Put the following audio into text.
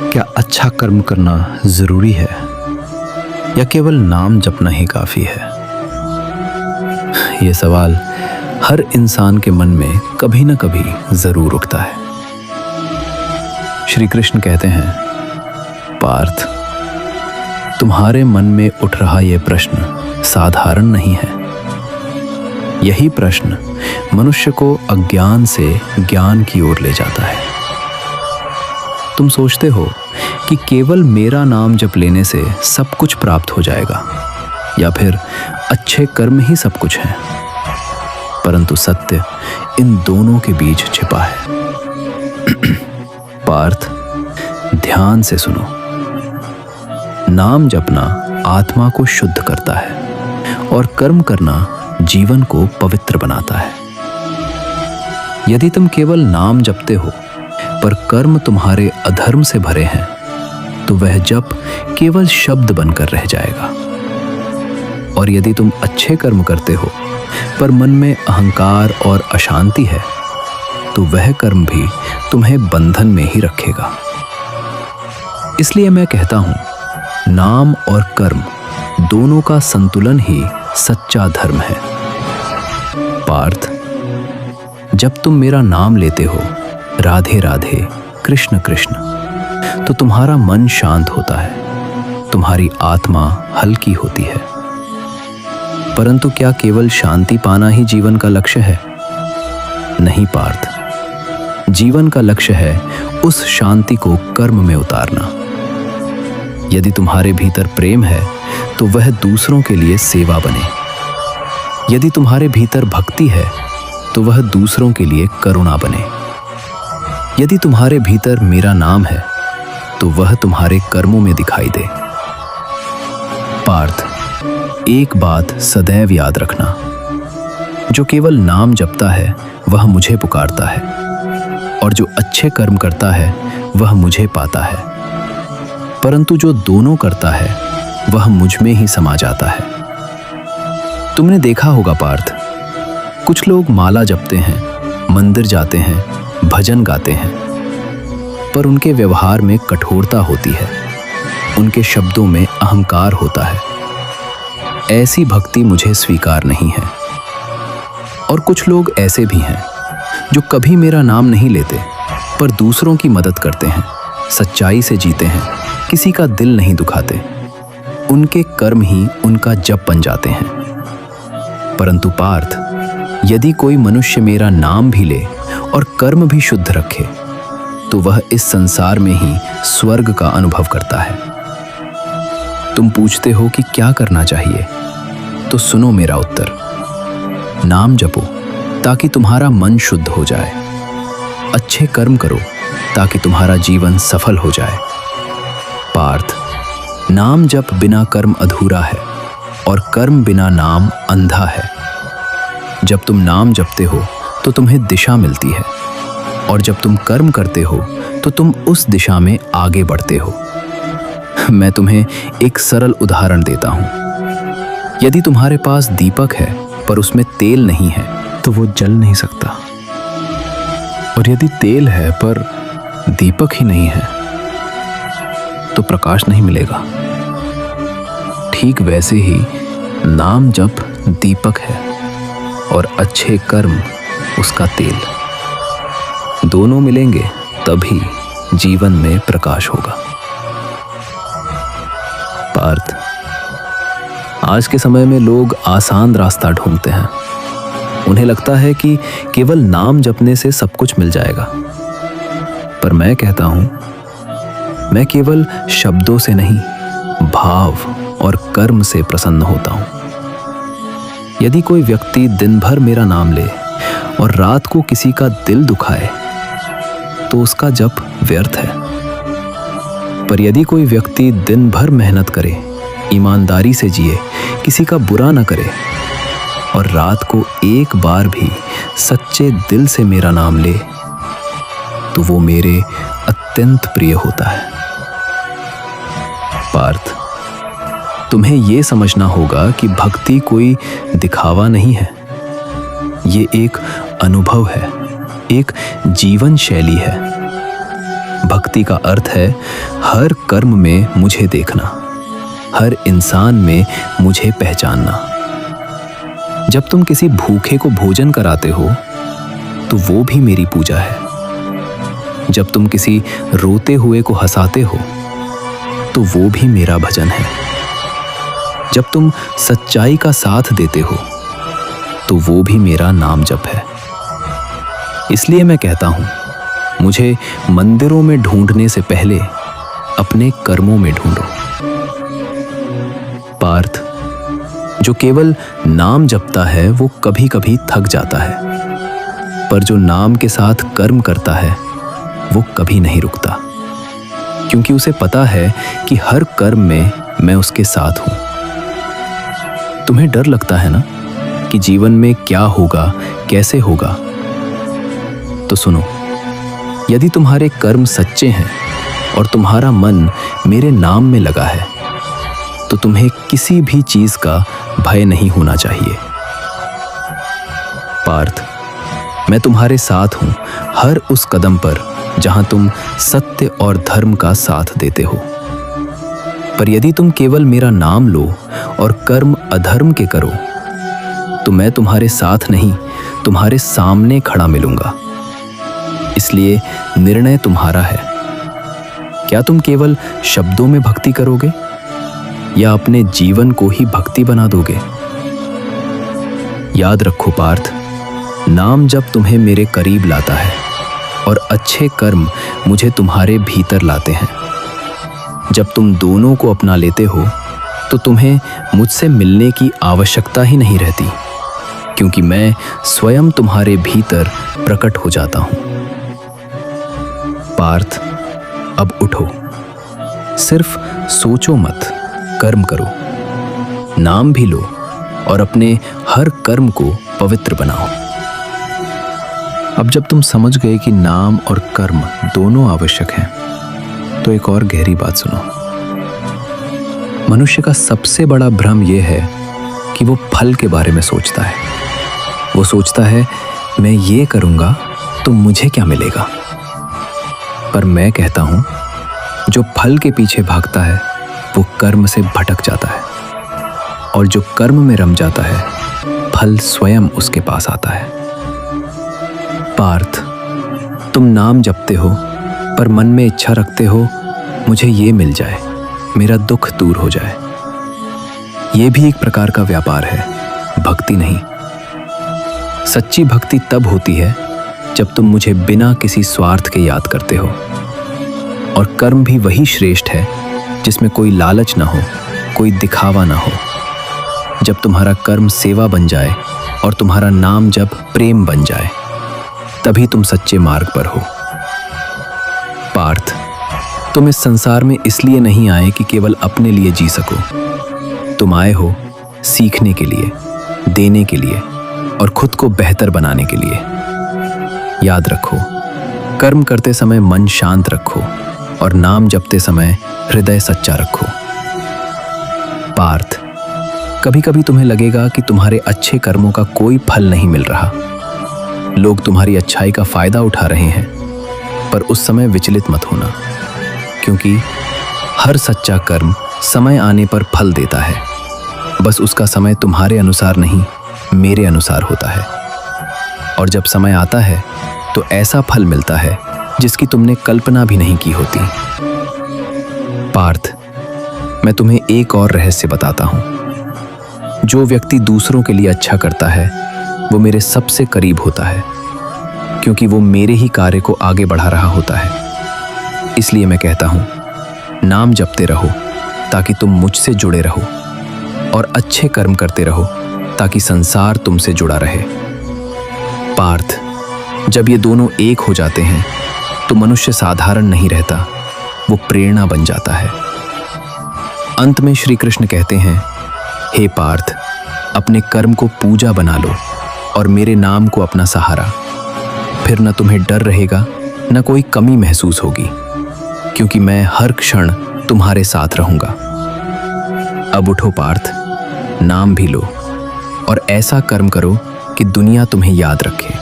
क्या अच्छा कर्म करना जरूरी है या केवल नाम जपना ही काफी है? ये सवाल हर इंसान के मन में कभी ना कभी जरूर उठता है। श्री कृष्ण कहते हैं, पार्थ, तुम्हारे मन में उठ रहा यह प्रश्न साधारण नहीं है। यही प्रश्न मनुष्य को अज्ञान से ज्ञान की ओर ले जाता है। तुम सोचते हो कि केवल मेरा नाम जप लेने से सब कुछ प्राप्त हो जाएगा या फिर अच्छे कर्म ही सब कुछ हैं। परंतु सत्य इन दोनों के बीच छिपा है। पार्थ, ध्यान से सुनो। नाम जपना आत्मा को शुद्ध करता है और कर्म करना जीवन को पवित्र बनाता है। यदि तुम केवल नाम जपते हो पर कर्म तुम्हारे अधर्म से भरे हैं, तो वह जप केवल शब्द बनकर रह जाएगा। और यदि तुम अच्छे कर्म करते हो पर मन में अहंकार और अशांति है, तो वह कर्म भी तुम्हें बंधन में ही रखेगा। इसलिए मैं कहता हूं, नाम और कर्म दोनों का संतुलन ही सच्चा धर्म है। पार्थ, जब तुम मेरा नाम लेते हो, राधे राधे, कृष्ण कृष्ण, तो तुम्हारा मन शांत होता है, तुम्हारी आत्मा हल्की होती है। परंतु क्या केवल शांति पाना ही जीवन का लक्ष्य है? नहीं पार्थ, जीवन का लक्ष्य है उस शांति को कर्म में उतारना। यदि तुम्हारे भीतर प्रेम है तो वह दूसरों के लिए सेवा बने। यदि तुम्हारे भीतर भक्ति है तो वह दूसरों के लिए करुणा बने। यदि तुम्हारे भीतर मेरा नाम है तो वह तुम्हारे कर्मों में दिखाई दे। पार्थ, एक बात सदैव याद रखना, जो केवल नाम जपता है वह मुझे पुकारता है, और जो अच्छे कर्म करता है वह मुझे पाता है। परंतु जो दोनों करता है वह मुझ में ही समा जाता है। तुमने देखा होगा पार्थ, कुछ लोग माला जपते हैं, मंदिर जाते हैं, भजन गाते हैं, पर उनके व्यवहार में कठोरता होती है, उनके शब्दों में अहंकार होता है। ऐसी भक्ति मुझे स्वीकार नहीं है। और कुछ लोग ऐसे भी हैं जो कभी मेरा नाम नहीं लेते पर दूसरों की मदद करते हैं, सच्चाई से जीते हैं, किसी का दिल नहीं दुखाते। उनके कर्म ही उनका जप बन जाते हैं। परंतु पार्थ, यदि कोई मनुष्य मेरा नाम भी ले और कर्म भी शुद्ध रखे, तो वह इस संसार में ही स्वर्ग का अनुभव करता है। तुम पूछते हो कि क्या करना चाहिए, तो सुनो मेरा उत्तर। नाम जपो ताकि तुम्हारा मन शुद्ध हो जाए। अच्छे कर्म करो ताकि तुम्हारा जीवन सफल हो जाए। पार्थ, नाम जप बिना कर्म अधूरा है और कर्म बिना नाम अंधा है। जब तुम नाम जपते हो तो तुम्हें दिशा मिलती है, और जब तुम कर्म करते हो तो तुम उस दिशा में आगे बढ़ते हो। मैं तुम्हें एक सरल उदाहरण देता हूं। यदि तुम्हारे पास दीपक है पर उसमें तेल नहीं है, तो वो जल नहीं सकता। और यदि तेल है पर दीपक ही नहीं है, तो प्रकाश नहीं मिलेगा। ठीक वैसे ही नाम जप दीपक है और अच्छे कर्म उसका तेल। दोनों मिलेंगे तभी जीवन में प्रकाश होगा। पार्थ, आज के समय में लोग आसान रास्ता ढूंढते हैं। उन्हें लगता है कि केवल नाम जपने से सब कुछ मिल जाएगा। पर मैं कहता हूं, मैं केवल शब्दों से नहीं, भाव और कर्म से प्रसन्न होता हूं। यदि कोई व्यक्ति दिन भर मेरा नाम ले और रात को किसी का दिल दुखाए, तो उसका जप व्यर्थ है। पर यदि कोई व्यक्ति दिन भर मेहनत करे, ईमानदारी से जिए, किसी का बुरा न करे, और रात को एक बार भी सच्चे दिल से मेरा नाम ले, तो वो मेरे अत्यंत प्रिय होता है। पार्थ, तुम्हें ये समझना होगा कि भक्ति कोई दिखावा नहीं है। ये एक अनुभव है, एक जीवन शैली है। भक्ति का अर्थ है हर कर्म में मुझे देखना, हर इंसान में मुझे पहचानना। जब तुम किसी भूखे को भोजन कराते हो तो वो भी मेरी पूजा है। जब तुम किसी रोते हुए को हंसाते हो तो वो भी मेरा भजन है। जब तुम सच्चाई का साथ देते हो तो वो भी मेरा नाम जप है। इसलिए मैं कहता हूं, मुझे मंदिरों में ढूंढने से पहले अपने कर्मों में ढूंढो। पार्थ, जो केवल नाम जपता है वो कभी कभी थक जाता है, पर जो नाम के साथ कर्म करता है वो कभी नहीं रुकता, क्योंकि उसे पता है कि हर कर्म में मैं उसके साथ हूं। तुम्हें डर लगता है ना कि जीवन में क्या होगा, कैसे होगा? तो सुनो, यदि तुम्हारे कर्म सच्चे हैं और तुम्हारा मन मेरे नाम में लगा है तो तुम्हें किसी भी चीज का भय नहीं होना चाहिए। पार्थ, मैं तुम्हारे साथ हूं हर उस कदम पर जहां तुम सत्य और धर्म का साथ देते हो। पर यदि तुम केवल मेरा नाम लो और कर्म अधर्म के करो तो मैं तुम्हारे साथ नहीं, तुम्हारे सामने खड़ा मिलूंगा। इसलिए निर्णय तुम्हारा है। क्या तुम केवल शब्दों में भक्ति करोगे या अपने जीवन को ही भक्ति बना दोगे? याद रखो पार्थ, नाम जब तुम्हें मेरे करीब लाता है और अच्छे कर्म मुझे तुम्हारे भीतर लाते हैं। जब तुम दोनों को अपना लेते हो तो तुम्हें मुझसे मिलने की आवश्यकता ही नहीं रहती, क्योंकि मैं स्वयं तुम्हारे भीतर प्रकट हो जाता हूं। पार्थ, अब उठो, सिर्फ सोचो मत, कर्म करो, नाम भी लो और अपने हर कर्म को पवित्र बनाओ। अब जब तुम समझ गए कि नाम और कर्म दोनों आवश्यक हैं, तो एक और गहरी बात सुनो। मनुष्य का सबसे बड़ा भ्रम यह है कि वो फल के बारे में सोचता है। वो सोचता है, मैं ये करूंगा तो मुझे क्या मिलेगा? पर मैं कहता हूं, जो फल के पीछे भागता है वो कर्म से भटक जाता है, और जो कर्म में रम जाता है फल स्वयं उसके पास आता है। पार्थ, तुम नाम जपते हो पर मन में इच्छा रखते हो मुझे ये मिल जाए, मेरा दुख दूर हो जाए। ये भी एक प्रकार का व्यापार है, भक्ति नहीं। सच्ची भक्ति तब होती है जब तुम मुझे बिना किसी स्वार्थ के याद करते हो। और कर्म भी वही श्रेष्ठ है जिसमें कोई लालच ना हो, कोई दिखावा ना हो। जब तुम्हारा कर्म सेवा बन जाए और तुम्हारा नाम जब प्रेम बन जाए, तभी तुम सच्चे मार्ग पर हो। पार्थ, तुम इस संसार में इसलिए नहीं आए कि केवल अपने लिए जी सको। तुम आए हो सीखने के लिए, देने के लिए और खुद को बेहतर बनाने के लिए। याद रखो, कर्म करते समय मन शांत रखो और नाम जपते समय हृदय सच्चा रखो। पार्थ, कभी कभी तुम्हें लगेगा कि तुम्हारे अच्छे कर्मों का कोई फल नहीं मिल रहा। लोग तुम्हारी अच्छाई का फायदा उठा रहे हैं, पर उस समय विचलित मत होना, क्योंकि हर सच्चा कर्म समय आने पर फल देता है। बस उसका समय तुम्हारे अनुसार नहीं, मेरे अनुसार होता है। और जब समय आता है तो ऐसा फल मिलता है जिसकी तुमने कल्पना भी नहीं की होती। पार्थ, मैं तुम्हें एक और रहस्य बताता हूं। जो व्यक्ति दूसरों के लिए अच्छा करता है वो मेरे सबसे करीब होता है, क्योंकि वो मेरे ही कार्य को आगे बढ़ा रहा होता है। इसलिए मैं कहता हूं, नाम जपते रहो ताकि तुम मुझसे जुड़े रहो, और अच्छे कर्म करते रहो ताकि संसार तुमसे जुड़ा रहे। पार्थ, जब ये दोनों एक हो जाते हैं तो मनुष्य साधारण नहीं रहता, वो प्रेरणा बन जाता है। अंत में श्री कृष्ण कहते हैं, हे पार्थ, अपने कर्म को पूजा बना लो और मेरे नाम को अपना सहारा। फिर न तुम्हें डर रहेगा, न कोई कमी महसूस होगी, क्योंकि मैं हर क्षण तुम्हारे साथ रहूंगा। अब उठो पार्थ, नाम भी लो और ऐसा कर्म करो कि दुनिया तुम्हें याद रखे।